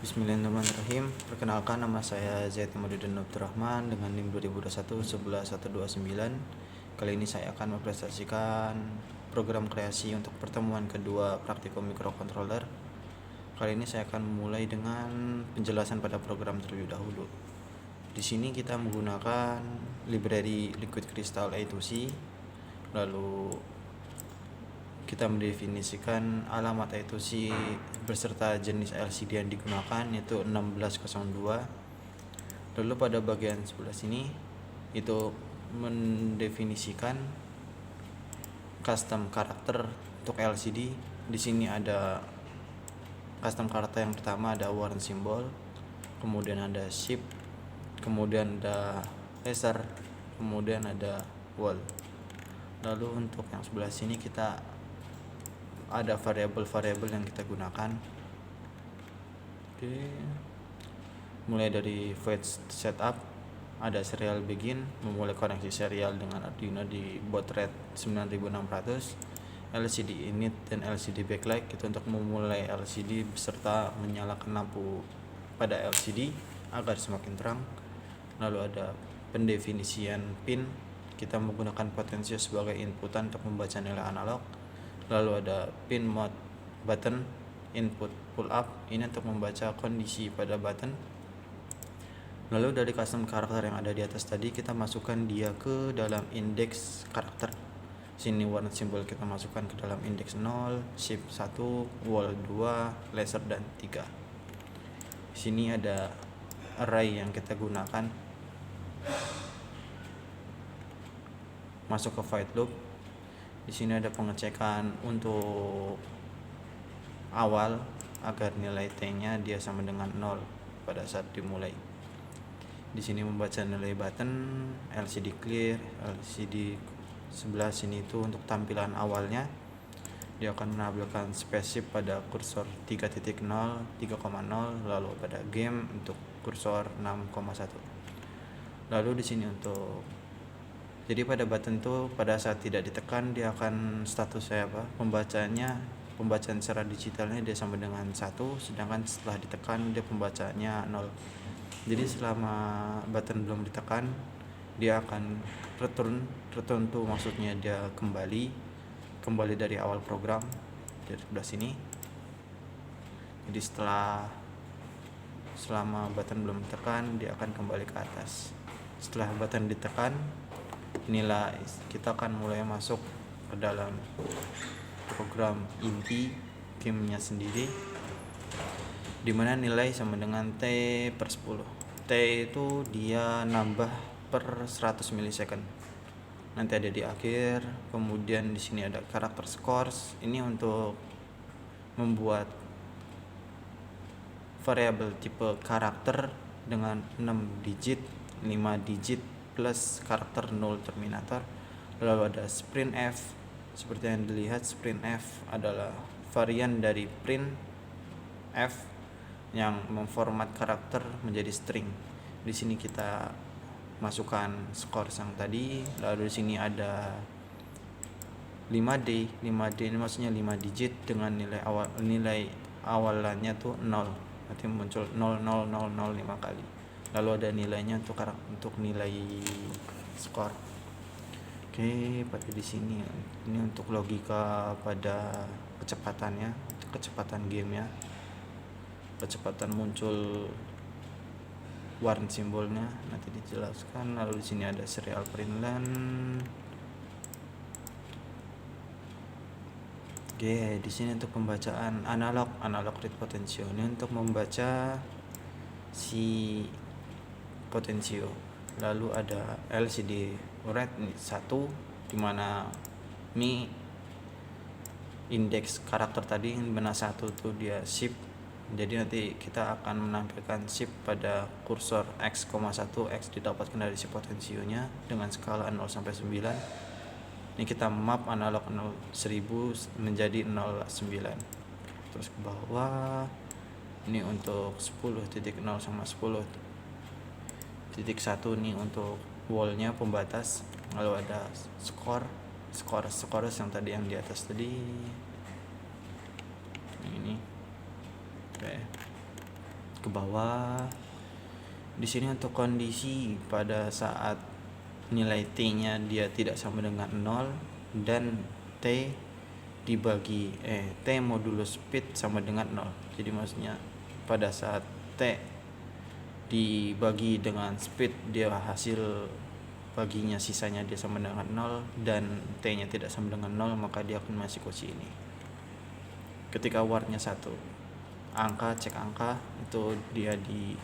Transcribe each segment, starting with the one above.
Bismillahirrahmanirrahim. Perkenalkan, nama saya Zaid Imaduddin Abdurrahman dengan NIM 2021-11129. Kali ini saya akan mempresentasikan program kreasi untuk pertemuan kedua praktikum microcontroller. Kali ini saya akan memulai dengan penjelasan pada program terlebih dahulu. Di sini kita menggunakan library Liquid Crystal A2C, lalu kita mendefinisikan alamat A2C beserta jenis LCD yang digunakan, yaitu 1602. Lalu pada bagian sebelah sini itu mendefinisikan custom karakter untuk LCD. Di sini ada custom karakter yang pertama, ada warn symbol, kemudian ada shift, kemudian ada laser, kemudian ada wall. Lalu untuk yang sebelah sini kita ada variabel-variabel yang kita gunakan. Oke. Mulai dari void setup, ada serial begin, memulai koneksi serial dengan Arduino di baud rate 9600, LCD init dan LCD backlight itu untuk memulai LCD beserta menyalakan lampu pada LCD agar semakin terang. Lalu ada pendefinisian pin, kita menggunakan potensio sebagai inputan untuk membaca nilai analog. Lalu ada pin mode button input pull up, ini untuk membaca kondisi pada button. Lalu dari custom karakter yang ada di atas tadi kita masukkan dia ke dalam indeks karakter. Sini warna simbol kita masukkan ke dalam indeks 0, shift 1, wall 2, laser dan 3. Sini ada array yang kita gunakan. Masuk ke void loop. Di sini ada pengecekan untuk awal agar nilai T-nya dia sama dengan 0 pada saat dimulai. Di sini membaca nilai button, LCD clear, LCD sebelah sini itu untuk tampilan awalnya. Dia akan menampilkan spesifik pada kursor 3.0, 3,0, lalu pada game untuk kursor 6,1. Lalu di sini untuk jadi pada button tuh pada saat tidak ditekan dia akan statusnya pembacaan secara digitalnya dia sama dengan 1, sedangkan setelah ditekan dia pembacaannya 0. Jadi selama button belum ditekan dia akan return tuh maksudnya dia kembali dari awal program dari sebelah sini. Jadi selama button belum ditekan dia akan kembali ke atas. Setelah button ditekan, inilah kita akan mulai masuk ke dalam program inti gamenya sendiri, dimana nilai sama dengan T per 10. T itu dia nambah per 100 millisecond, nanti ada di akhir. Kemudian di sini ada karakter scores, ini untuk membuat variabel tipe karakter dengan 6 digit, 5 digit plus karakter 0 terminator. Lalu ada sprint F. Seperti yang dilihat, sprint F adalah varian dari print F yang memformat karakter menjadi string. Di sini kita masukkan skor yang tadi. Lalu di sini ada 5D. 5D ini maksudnya 5 digit dengan nilai awalannya tuh 0. Nanti muncul 00005 kali. Lalu ada nilainya untuk nilai skor. Oke, pada di sini ini untuk logika pada kecepatannya, kecepatan game ya. Kecepatan muncul warna simbolnya nanti dijelaskan. Lalu di sini ada serial print line. Oke, di sini untuk pembacaan analog read potensio, ini untuk membaca si potensio. Lalu ada LCD read 1, dimana indeks karakter tadi benar 1 tuh dia shift. Jadi nanti kita akan menampilkan shift pada kursor X,1. X didapatkan dari si potensionya dengan skala 0 sampai 9. Ini kita map analog 1000 menjadi 09. Terus ke bawah ini untuk 10.0 sama 10.1 nih untuk wallnya pembatas. Lalu ada skor yang tadi yang di atas tadi ini. Oke. ke bawah. Di sini untuk kondisi pada saat nilai T-nya dia tidak sama dengan 0 dan T dibagi T modulus speed sama dengan 0. Jadi maksudnya pada saat T dibagi dengan speed, dia hasil baginya sisanya dia sama dengan 0 dan T nya tidak sama dengan 0, maka dia akan mengikuti ini. Ketika warnya 1 angka, cek angka itu dia di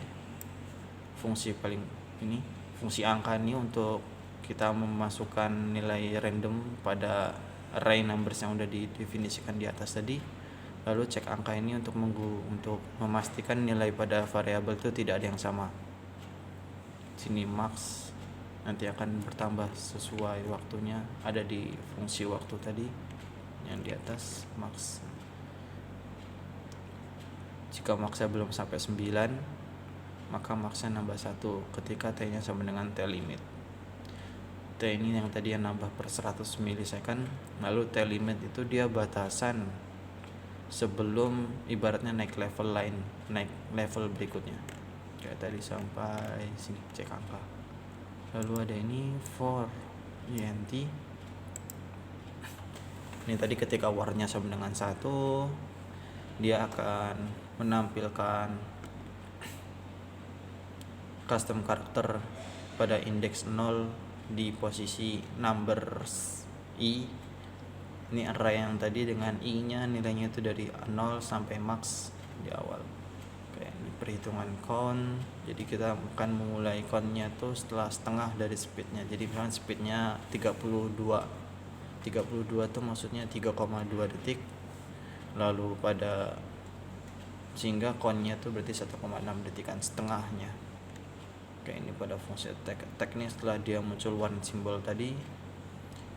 fungsi paling ini, fungsi angka ini untuk kita memasukkan nilai random pada array numbers yang udah didefinisikan di atas tadi. Lalu cek angka ini untuk memastikan nilai pada variabel itu tidak ada yang sama. Sini max nanti akan bertambah sesuai waktunya, ada di fungsi waktu tadi yang di atas max. Jika maxnya belum sampai 9, maka maxnya nambah 1 ketika T nya sama dengan T limit. T ini yang tadi yang nambah per 100 milisecond. Lalu T limit itu dia batasan sebelum ibaratnya naik level lain, naik level berikutnya. Kayak tadi sampai sini cek angka. Lalu ada ini for UNT. Ini tadi ketika warnya sama dengan 1, dia akan menampilkan custom karakter pada indeks 0 di posisi numbers I. Ini array yang tadi dengan I nya nilainya itu dari 0 sampai max di awal. Oke, ini perhitungan count. Jadi kita akan memulai countnya tuh setelah setengah dari speednya. Jadi misalkan speednya 32 tuh maksudnya 3,2 detik. Lalu sehingga countnya tuh berarti 1,6 detikan, setengahnya. Oke, ini pada fungsi attack ini setelah dia muncul one symbol tadi.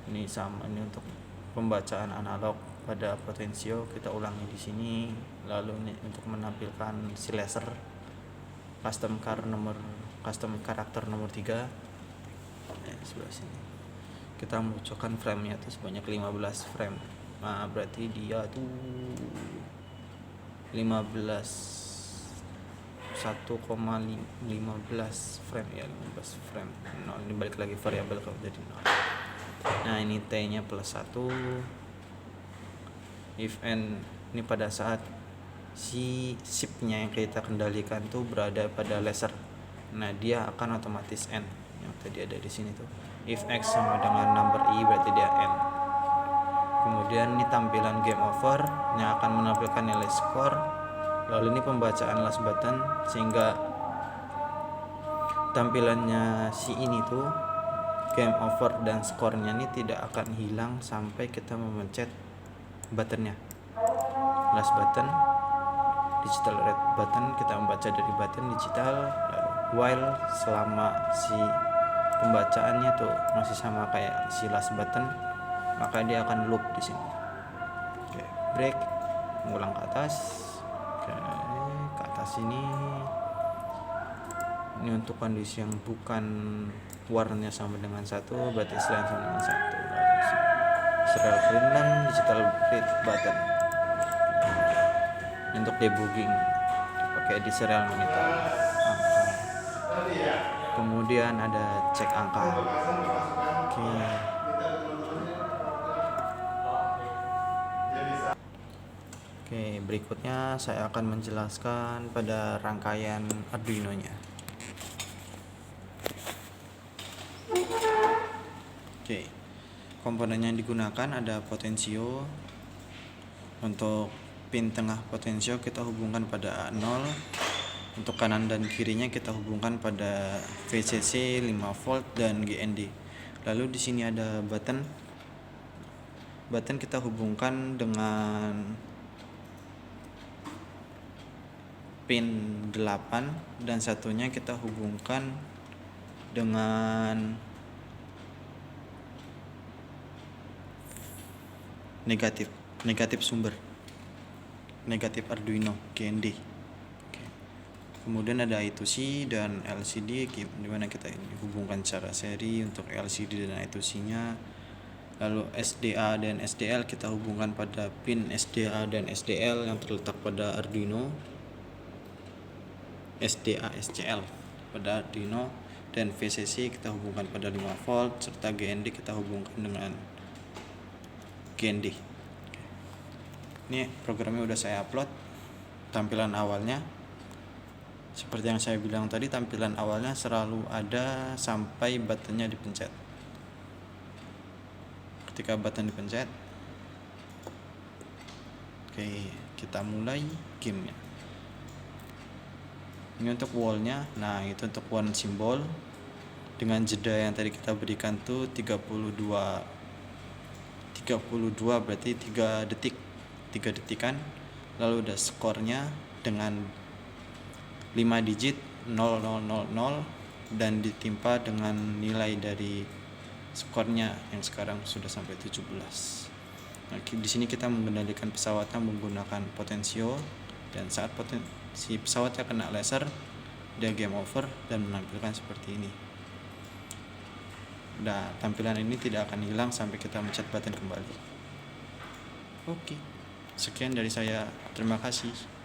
Ini sama, ini untuk pembacaan analog pada potensio kita ulangi di sini. Lalu ini untuk menampilkan si laser custom karakter nomor 3 sebelah sini. Kita munculkan frame-nya tuh sebanyak 15 frame. Nah, berarti dia tuh 1,15 frame ya, 15 frame. Ini balik lagi variabel kalau jadi 0. Nah, ini T nya plus 1. If n ini pada saat si shift-nya yang kita kendalikan tuh berada pada laser. Nah, dia akan otomatis n yang tadi ada di sini tuh. If x sama dengan number i berarti dia n. Kemudian ini tampilan game over yang akan menampilkan nilai skor. Lalu ini pembacaan last button, sehingga tampilannya si ini tuh game over dan skornya ini tidak akan hilang sampai kita memencet buttonnya. Last button, digital read button, kita membaca dari button digital. While selama si pembacaannya tuh masih sama kayak si last button, maka dia akan loop di sini. Oke, break, mengulang ke atas. Oke, ke atas ini untuk kondisi yang bukan warnanya sama dengan 1, berarti selain sama dengan 1. Serial print dan digital read button. Untuk debugging pakai di serial monitor angka. Kemudian ada cek angka. Oke, berikutnya saya akan menjelaskan pada rangkaian Arduino-nya. Oke, komponen yang digunakan ada potensio. Untuk pin tengah potensio kita hubungkan pada 0. Untuk kanan dan kirinya kita hubungkan pada VCC 5V dan GND. Lalu di sini ada button. Button kita hubungkan dengan pin 8 dan satunya kita hubungkan dengan negatif sumber, negatif Arduino GND. Oke. Kemudian ada I2C dan LCD, dimana kita hubungkan secara seri untuk LCD dan I2C-nya. Lalu SDA dan SDL kita hubungkan pada pin SDA dan SDL yang terletak pada Arduino. SDA SCL pada Arduino, dan VCC kita hubungkan pada 5 volt, serta GND kita hubungkan dengan GND. Ini programnya udah saya upload. Tampilan awalnya seperti yang saya bilang tadi, tampilan awalnya selalu ada sampai buttonnya dipencet. Ketika button dipencet, oke, kita mulai gamenya. Ini untuk wallnya. Nah, itu untuk one simbol dengan jeda yang tadi kita berikan tuh 32 berarti 3 detikan. Lalu udah skornya dengan 5 digit 0000 dan ditimpa dengan nilai dari skornya yang sekarang sudah sampai 17. Nah, di sini kita mengendalikan pesawatnya menggunakan potensio, dan saat si pesawatnya kena laser, dia game over dan menampilkan seperti ini. Nah, tampilan ini tidak akan hilang sampai kita mencet button kembali. Oke, sekian dari saya. Terima kasih.